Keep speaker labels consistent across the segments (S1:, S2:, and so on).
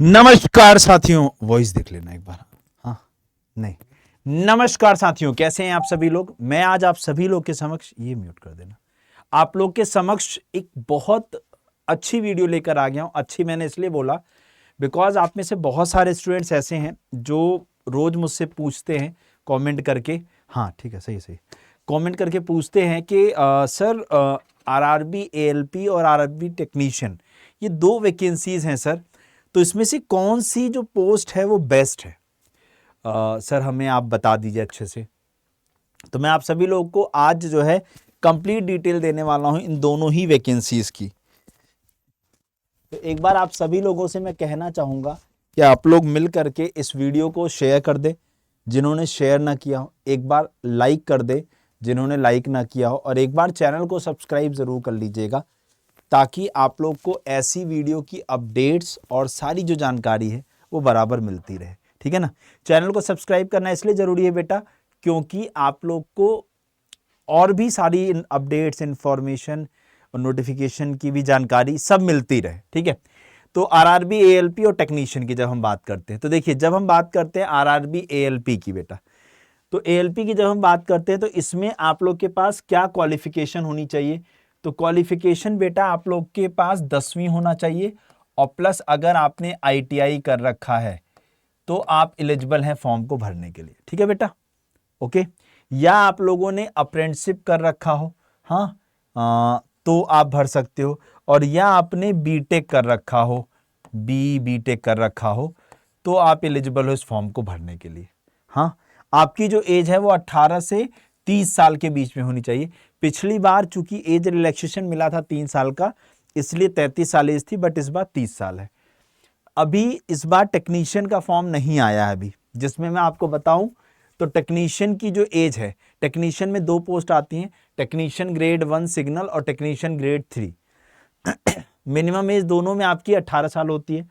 S1: नमस्कार साथियों, वॉइस देख लेना एक बार। हाँ, नहीं, नमस्कार साथियों, कैसे हैं आप सभी लोग। मैं आज आप सभी लोग के समक्ष, ये म्यूट कर देना, आप लोग के समक्ष एक बहुत अच्छी वीडियो लेकर आ गया हूं। अच्छी मैंने इसलिए बोला बिकॉज आप में से बहुत सारे स्टूडेंट्स ऐसे हैं जो रोज मुझसे पूछते हैं कमेंट करके। हाँ ठीक है, सही सही, कमेंट करके पूछते हैं कि सर आरआरबी एएलपी और आरआरबी टेक्नीशियन, ये दो वैकेंसीज हैं सर, तो इसमें से कौन सी जो पोस्ट है वो बेस्ट है। सर हमें आप बता दीजिए अच्छे से। तो मैं आप सभी लोगों को आज जो है कंप्लीट डिटेल देने वाला हूं इन दोनों ही वैकेंसीज की। तो एक बार आप सभी लोगों से मैं कहना चाहूंगा कि आप लोग मिल करके इस वीडियो को शेयर कर दे, जिन्होंने शेयर ना किया हो एक बार लाइक कर दे, जिन्होंने लाइक ना किया हो, और एक बार चैनल को सब्सक्राइब जरूर कर लीजिएगा ताकि आप लोग को ऐसी वीडियो की अपडेट्स और सारी जो जानकारी है वो बराबर मिलती रहे। ठीक है ना। चैनल को सब्सक्राइब करना इसलिए जरूरी है बेटा क्योंकि आप लोग को और भी सारी अपडेट्स, इंफॉर्मेशन और नोटिफिकेशन की भी जानकारी सब मिलती रहे। ठीक है। तो आरआरबी एएलपी और टेक्नीशियन की जब हम बात करते हैं तो देखिए, जब हम बात करते हैं आरआरबी एएलपी की बेटा, तो एएलपी की जब हम बात करते हैं तो इसमें आप लोग के पास क्या क्वालिफिकेशन होनी चाहिए। तो क्वालिफिकेशन बेटा आप लोग के पास 10वीं होना चाहिए और प्लस अगर आपने आईटीआई कर रखा है तो आप एलिजिबल हैं फॉर्म को भरने के लिए। ठीक है बेटा, ओके। या आप लोगों ने अप्रेंटिसशिप कर रखा हो, हाँ तो आप भर सकते हो। और या आपने बीटेक कर रखा हो, बीटेक कर रखा हो, तो आप एलिजिबल हो इस फॉर्म को भरने के लिए। हाँ, आपकी जो एज है वो 18 से 30 साल के बीच में होनी चाहिए। पिछली बार चूंकि एज रिलैक्सेशन मिला था 3 साल का, इसलिए 33 साल एज थी, बट इस बार 30 साल है। अभी इस बार टेक्नीशियन का फॉर्म नहीं आया है अभी, जिसमें मैं आपको बताऊं तो टेक्नीशियन की जो एज है, टेक्नीशियन में 2 पोस्ट आती हैं, टेक्नीशियन ग्रेड 1 सिग्नल और टेक्नीशियन ग्रेड 3। मिनिमम एज दोनों में आपकी 18 साल होती है।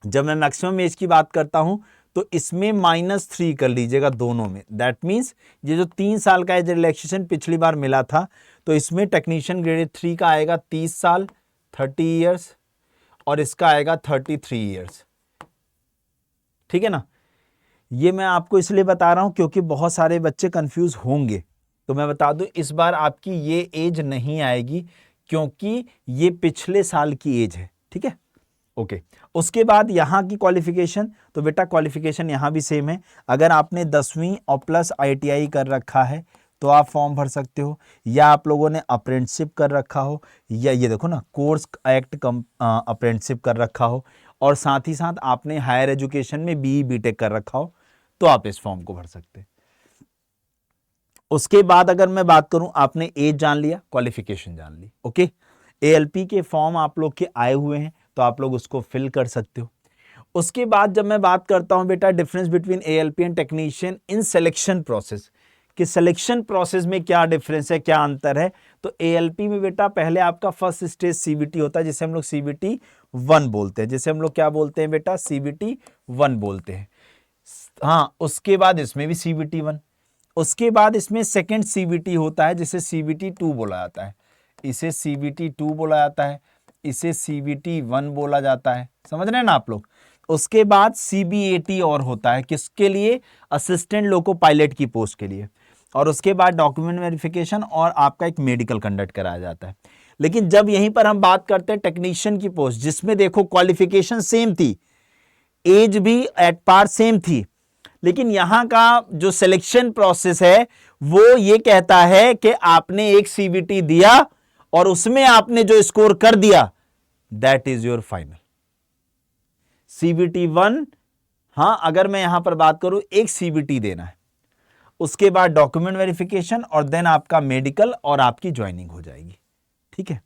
S1: जब मैं मैक्सिमम एज की बात करता हूं तो इसमें -3 कर लीजिएगा दोनों में। दैट मीन्स ये जो 3 साल का एज रिलैक्सेशन पिछली बार मिला था तो इसमें टेक्नीशियन ग्रेड 3 का आएगा 30 साल 30 ईयर्स और इसका आएगा 33 ईयर्स। ठीक है ना। ये मैं आपको इसलिए बता रहा हूं क्योंकि बहुत सारे बच्चे कंफ्यूज होंगे। तो मैं बता दूं इस बार आपकी ये एज नहीं आएगी क्योंकि ये पिछले साल की एज है। ठीक है, ओके। उसके बाद यहाँ की क्वालिफिकेशन, तो बेटा क्वालिफिकेशन यहाँ भी सेम है। अगर आपने 10वीं और प्लस आईटीआई कर रखा है तो आप फॉर्म भर सकते हो, या आप लोगों ने अप्रेंटिसशिप कर रखा हो, या ये देखो ना कोर्स एक्ट अप्रेंटिसशिप कर रखा हो, और साथ ही साथ आपने हायर एजुकेशन में बीई बीटेक कर रखा हो, तो आप इस फॉर्म को भर सकते हैं। उसके बाद अगर मैं बात करूं, आपने एज जान लिया, क्वालिफिकेशन जान ली, ओके। एएलपी के फॉर्म आप लोग के आए हुए हैं तो आप लोग उसको फिल कर सकते हो। उसके बाद जब मैं बात करता हूं बेटा difference between ALP and technician in selection process, कि सिलेक्शन प्रोसेस में क्या डिफरेंस है, क्या अंतर है। तो एएलपी में बेटा पहले आपका फर्स्ट स्टेज सीबीटी होता है, जिसे हम लोग सीबीटी 1 बोलते हैं, जिसे हम लोग क्या बोलते हैं बेटा, सीबीटी 1 बोलते हैं। हाँ, उसके बाद इसमें भी सीबीटी 1, उसके बाद इसमें सेकेंड सीबीटी होता है जिसे सीबीटी 2 बोला जाता है, इसे सीबीटी 2 बोला जाता है, इसे सीबीटी 1 बोला जाता है। समझ रहे हैं ना आप लोग। उसके बाद सीबीएटी और होता है, किसके लिए, असिस्टेंट लोको पायलट की पोस्ट के लिए। और उसके बाद डॉक्यूमेंट वेरिफिकेशन और आपका एक मेडिकल कंडक्ट कराया जाता है। लेकिन जब यहीं पर हम बात करते हैं टेक्नीशियन की पोस्ट, जिसमें देखो क्वालिफिकेशन सेम थी, एज भी एट पार सेम थी, लेकिन यहां का जो सिलेक्शन प्रोसेस है वो ये कहता है कि आपने एक सीबीटी दिया और उसमें आपने जो स्कोर कर दिया that is your final. CBT 1, हां अगर मैं यहां पर बात करूं, एक सीबीटी देना है, उसके बाद डॉक्यूमेंट वेरिफिकेशन और देन आपका मेडिकल और आपकी ज्वाइनिंग हो जाएगी। ठीक है।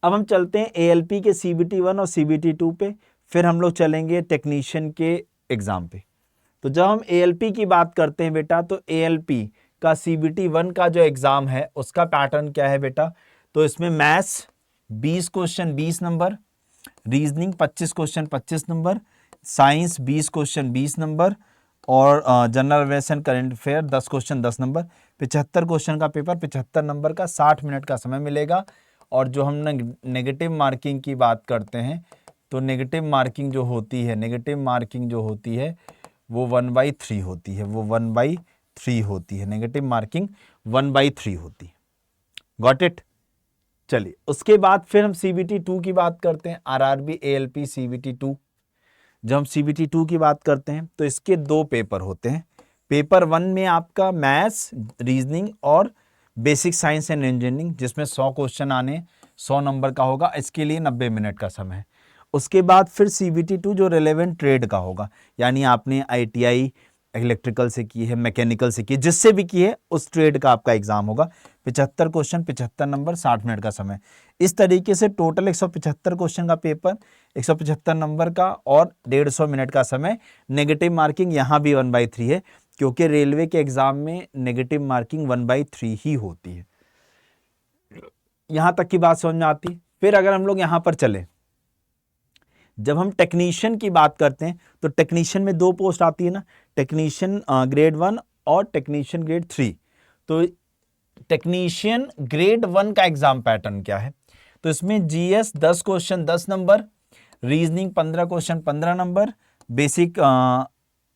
S1: अब हम चलते हैं एएलपी के सीबीटी 1 और सीबीटी 2 पे, फिर हम लोग चलेंगे टेक्नीशियन के एग्जाम पे। तो जब हम एएलपी की बात करते हैं बेटा, तो एएलपी का सीबीटी 1 का जो एग्जाम है उसका पैटर्न क्या है बेटा, तो इसमें maths 20 question 20 number, reasoning 25 question 25 number, science 20 question 20 number, और general awareness and current affair 10 question 10 number. 75 question का पेपर, 75 नंबर का, 60 मिनट का समय मिलेगा। और जो हम नेगेटिव मार्किंग की बात करते हैं तो नेगेटिव मार्किंग जो होती है, नेगेटिव मार्किंग जो होती है वो 1/3 होती है, वो 1/3 होती है, नेगेटिव मार्किंग 1/3 होती है। Got it. चलिए उसके बाद फिर हम CBT 2 की बात करते हैं, RRB ALP CBT 2। जब हम CBT 2 की बात करते हैं तो इसके 2 पेपर होते हैं। पेपर 1 में आपका मैथ्स, रीजनिंग और बेसिक साइंस एंड इंजीनियरिंग, जिसमें 100 क्वेश्चन आने, 100 नंबर का होगा, इसके लिए 90 मिनट का समय है। उसके बाद फिर CBT 2 जो रिलेवेंट ट्रेड का होगा, यानी आपने ITI इलेक्ट्रिकल से की है, मैकेनिकल से की है, जिससे भी की है उस ट्रेड का आपका एग्जाम होगा। 75 क्वेश्चन, 75 नंबर, 60 मिनट का समय। इस तरीके से टोटल 175 क्वेश्चन का पेपर, 175 नंबर का और 150 मिनट का समय। नेगेटिव मार्किंग यहाँ भी 1/3 है, क्योंकि रेलवे के एग्जाम में नेगेटिव मार्किंग 1/3 ही होती है। यहां तक की बात समझ में आती है। फिर अगर हम लोग यहां पर चले, जब हम टेक्नीशियन की बात करते हैं तो टेक्नीशियन में 2 पोस्ट आती है ना, टेक्नीशियन ग्रेड 1 और टेक्नीशियन ग्रेड 3। तो टेक्नीशियन ग्रेड 1 का एग्जाम पैटर्न क्या है? तो इसमें GS 10 question 10 number, reasoning 15 question 15 number, basic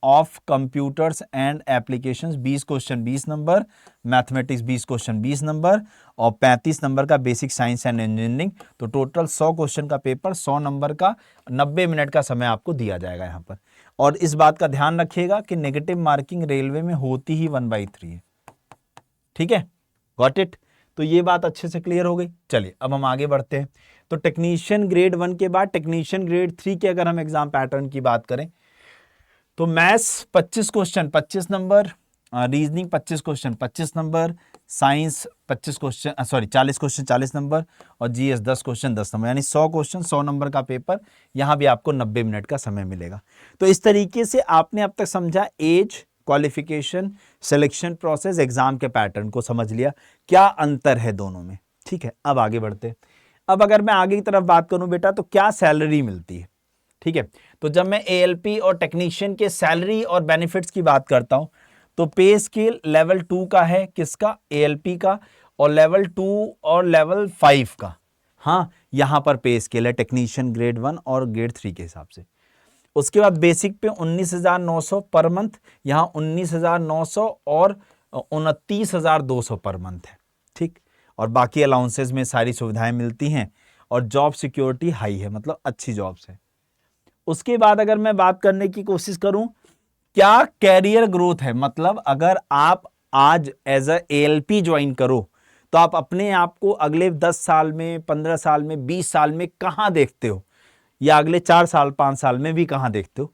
S1: of computers and applications 20 question 20 number, mathematics 20 question 20 number और 35 नंबर का बेसिक साइंस एंड इंजीनियरिंग। तो टोटल 100 क्वेश्चन का पेपर, 100 नंबर का, 90 मिनट का समय आपको दिया जाएगा यहाँ पर। और इस बात का ध्यान रखिएगा कि नेगेटिव मार्किंग रेलवे में होती ही 1/3 है। ठीक है, गॉट इट। तो ये बात अच्छे से क्लियर हो गई। चलिए अब हम आगे बढ़ते हैं। तो टेक्नीशियन ग्रेड 1 के बाद टेक्नीशियन ग्रेड 3 के अगर हम एग्जाम पैटर्न की बात करें तो maths 25 question 25 number, reasoning 25 question 25 number, science 25 question 40 question 40 number और GS 10 क्वेश्चन 10 नंबर, यानी 100 क्वेश्चन 100 नंबर का पेपर। यहां भी आपको 90 मिनट का समय मिलेगा। तो इस तरीके से आपने अब तक समझा age, qualification, selection process, exam के पैटर्न को समझ लिया, क्या अंतर है दोनों में। ठीक है, अब आगे बढ़ते हैं। अब अगर मैं आगे की तरफ बात करूं बेटा, तो क्या सैलरी मिलती है। ठीक है, तो जब मैं ALP और टेक्नीशियन के सैलरी और बेनिफिट्स की बात करता हूं तो पे स्केल लेवल 2 का है, किसका? ALP का, और लेवल 2 और लेवल 5 का। हाँ, यहां पर पे स्केल है टेक्नीशियन ग्रेड 1 और ग्रेड 3 के हिसाब से। उसके बाद बेसिक पे 19,900 पर मंथ, यहां 19,900 और 29,200 पर मंथ है। ठीक, और बाकी अलाउंसेस में सारी सुविधाएं मिलती हैं और जॉब सिक्योरिटी हाई है, मतलब अच्छी जॉब्स है। उसके बाद अगर मैं बात करने की कोशिश करूं, क्या कैरियर ग्रोथ है, मतलब अगर आप आज एज अ ALP ज्वाइन करो तो आप अपने आप को अगले 10 साल में, 15 साल में, 20 साल में कहां देखते हो, या अगले 4 साल 5 साल में भी कहां देखते हो?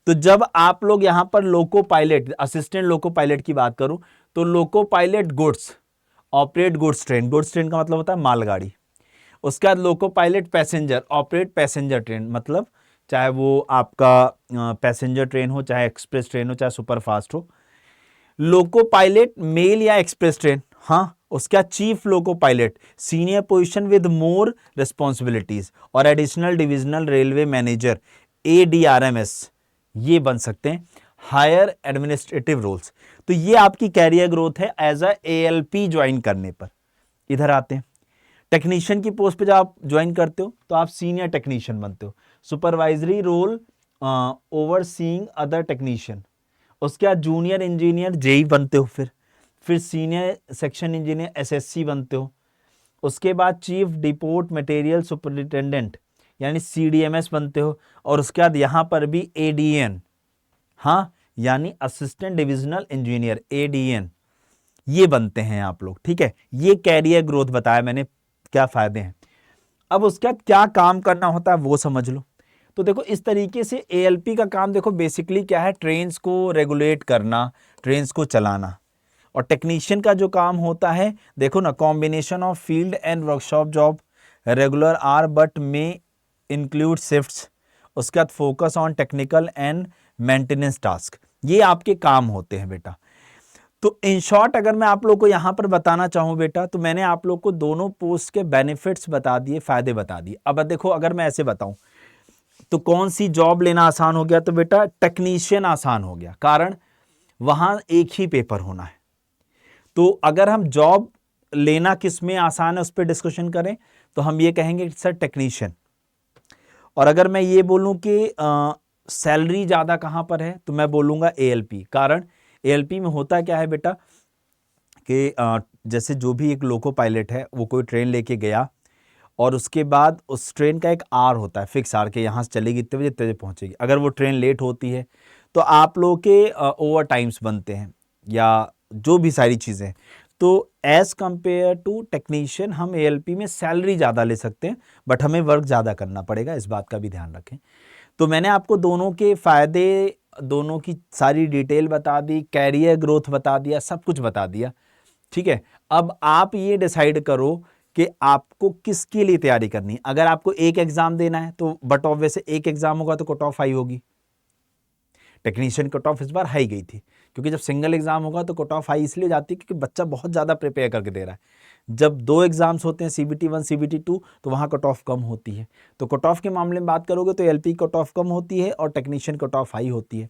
S1: तो जब आप लोग यहां पर loco pilot, assistant loco pilot की बात करूं तो loco pilot goods operate goods train, goods train का मतलब होता है मालगाड़ी। उसके बाद loco pilot passenger operate passenger train, मतलब चाहे वो आपका पैसेंजर ट्रेन हो, चाहे एक्सप्रेस ट्रेन हो, चाहे सुपर फास्ट हो। लोको पायलट मेल या एक्सप्रेस ट्रेन, हाँ। उसका chief loco pilot, senior position with more responsibilities और additional divisional railway manager ADRMS, ये बन सकते हैं हायर एडमिनिस्ट्रेटिव रोल्स। तो ये आपकी कैरियर ग्रोथ है एज अ ALP ज्वाइन करने पर। इधर आते हैं, टेक्नीशियन की पोस्ट पे जब आप ज्वाइन करते हो तो आप सीनियर टेक्नीशियन बनते हो, supervisory role overseeing other technician. उसके बाद जूनियर इंजीनियर JE बनते हो, फिर सीनियर सेक्शन इंजीनियर SSC बनते हो। उसके बाद चीफ डिपोट मटेरियल सुपरिटेंडेंट यानी CDMS बनते हो, और उसके बाद यहां पर भी ADN, हाँ, यानी असिस्टेंट डिविजनल इंजीनियर ADN, ये बनते हैं आप लोग। ठीक है, ये कैरियर ग्रोथ बताया मैंने, क्या फायदे हैं। अब उसके बाद क्या काम करना होता है वो समझ लो। तो देखो इस तरीके से ALP का काम देखो बेसिकली क्या है, ट्रेन्स को रेगुलेट करना, ट्रेन्स को चलाना। और टेक्नीशियन का जो काम होता है, देखो ना, combination of field and workshop job, regular are but में इंक्लूड शिफ्ट्स। उसके बाद focus on technical and maintenance task, ये आपके काम होते हैं बेटा। तो इन शॉर्ट अगर मैं आप लोग को यहां पर बताना चाहूं बेटा, तो मैंने आप लोग को दोनों पोस्ट के बेनिफिट्स बता दिए, फायदे बता दिए। अब देखो अगर मैं ऐसे बताऊं तो कौन सी जॉब लेना आसान हो गया, तो बेटा टेक्नीशियन आसान हो गया, कारण वहां एक ही पेपर होना है। तो अगर हम जॉब लेना किस में आसान है उस पर डिस्कशन करें तो हम ये कहेंगे सर टेक्नीशियन। और अगर मैं ये बोलूं कि सैलरी ज़्यादा कहाँ पर है, तो मैं बोलूँगा ALP। कारण ALP में होता क्या है बेटा कि जैसे जो भी एक लोको पायलट है वो कोई ट्रेन लेके गया और उसके बाद उस ट्रेन का एक आर होता है, फिक्स आर के यहाँ से चलेगी इतने बजे पहुँचेगी। अगर वो ट्रेन लेट होती है तो आप लोगों के ओवर टाइम्स बनते हैं या जो भी सारी चीज़ें। तो एज कंपेयर टू टेक्नीशियन हम ALP में सैलरी ज़्यादा ले सकते हैं, बट हमें वर्क ज़्यादा करना पड़ेगा, इस बात का भी ध्यान रखें। तो मैंने आपको दोनों के फ़ायदे, दोनों की सारी डिटेल बता दी, कैरियर ग्रोथ बता दिया, सब कुछ बता दिया, ठीक है। अब आप ये डिसाइड करो कि आपको किसके लिए तैयारी करनी है। अगर आपको एक एग्जाम देना है तो बट ऑब्वियस एक एग्जाम होगा तो कट ऑफ हाई होगी। टेक्नीशियन कट ऑफ इस बार हाई गई थी, क्योंकि जब सिंगल एग्जाम होगा तो कट ऑफ हाई इसलिए जाती है क्योंकि बच्चा बहुत ज़्यादा प्रिपेयर करके दे रहा है। जब 2 एग्जाम्स होते हैं CBT 1 CBT 2 तो वहाँ कट ऑफ कम होती है। तो कट ऑफ के मामले में बात करोगे तो LP कट ऑफ कम होती है और टेक्नीशियन कट ऑफ हाई होती है।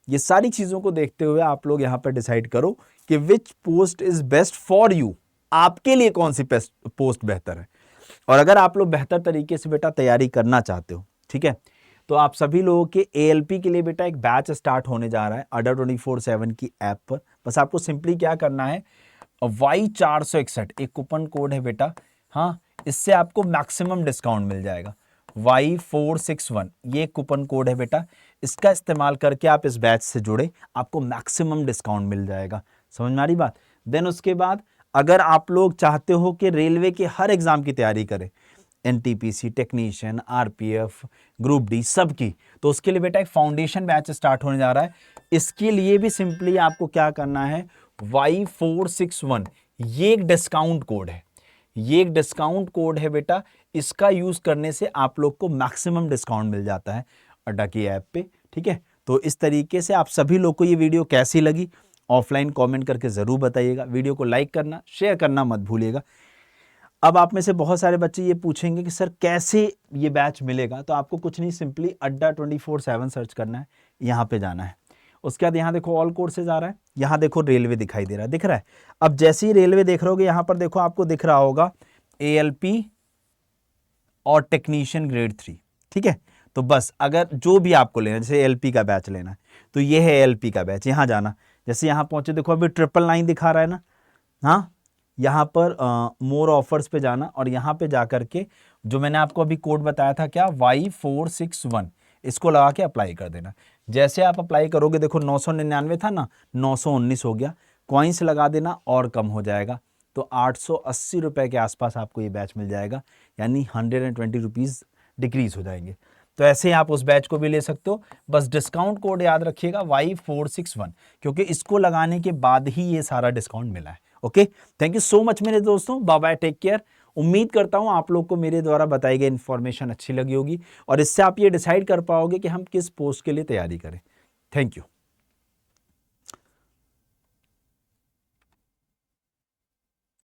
S1: ये सारी चीज़ों को देखते हुए आप लोग यहाँ पर डिसाइड करो कि which post is best for you, आपके लिए कौन सी पोस्ट बेहतर है। और अगर आप लोग बेहतर तरीके से बेटा तैयारी करना चाहते हो, ठीक है, तो आप सभी लोगों के ALP के लिए बेटा एक बैच स्टार्ट होने जा रहा है अड्डा 24/7 की ऐप पर। बस आपको सिंपली क्या करना है, Y461 एक कूपन कोड है बेटा, हाँ, इससे आपको मैक्सिमम डिस्काउंट मिल जाएगा। Y461 ये कूपन कोड है बेटा, इसका इस्तेमाल करके आप इस बैच से जुड़े, आपको मैक्सिमम डिस्काउंट मिल जाएगा। समझ में आ रही बात। देन उसके बाद अगर आप लोग चाहते हो कि रेलवे के हर एग्जाम की तैयारी करें, NTPC, technician, RPF, group D, सब की, तो उसके लिए बेटा एक फाउंडेशन बैच स्टार्ट होने जा रहा है। इसके लिए भी सिंपली आपको क्या करना है, Y461 ये एक डिस्काउंट कोड है, ये एक डिस्काउंट कोड है बेटा, इसका यूज करने से आप लोग को मैक्सिमम डिस्काउंट मिल जाता है अड्डा की ऐप पे, ठीक है। तो इस तरीके से आप सभी लोग को ये वीडियो कैसी लगी ऑफलाइन कमेंट करके जरूर बताइएगा। वीडियो को लाइक करना, शेयर करना मत भूलिएगा। अब आप में से बहुत सारे बच्चे ये पूछेंगे कि सर कैसे ये बैच मिलेगा, तो आपको कुछ नहीं, सिंपली अड्डा 24/7 सर्च करना है, यहाँ पे जाना है। उसके बाद यहाँ देखो ऑल कोर्सेज आ रहा है, यहाँ देखो रेलवे दिखाई दे रहा है, दिख रहा है। अब जैसे ही रेलवे देख रहे होगे यहाँ पर देखो आपको दिख रहा होगा ALP और टेक्नीशियन ग्रेड 3, ठीक है। तो बस अगर जो भी आपको लेना है, जैसे ALP का बैच लेना है तो ये है ALP का बैच, यहाँ जाना। जैसे यहाँ पहुंचे देखो अभी 999 दिखा रहा है ना, हाँ, यहाँ पर मोर ऑफर्स पे जाना और यहाँ पे जाकर के जो मैंने आपको अभी कोड बताया था क्या, Y461, इसको लगा के अप्लाई कर देना। जैसे आप अप्लाई करोगे देखो 999 था ना, 919 हो गया, कॉइन्स लगा देना और कम हो जाएगा, तो 880 रुपये के आसपास आपको ये बैच मिल जाएगा, यानी 120 रुपीज़ डिक्रीज हो जाएंगे। तो ऐसे ही आप उस बैच को भी ले सकते हो। बस डिस्काउंट कोड याद रखिएगा Y461, क्योंकि इसको लगाने के बाद ही ये सारा डिस्काउंट मिला है। Okay, thank you so much मेरे दोस्तों, बाय बाय, टेक केयर। उम्मीद करता हूं आप लोग को मेरे द्वारा बताई गई इन्फॉर्मेशन अच्छी लगी होगी और इससे आप ये डिसाइड कर पाओगे कि हम किस पोस्ट के लिए तैयारी करें। Thank you.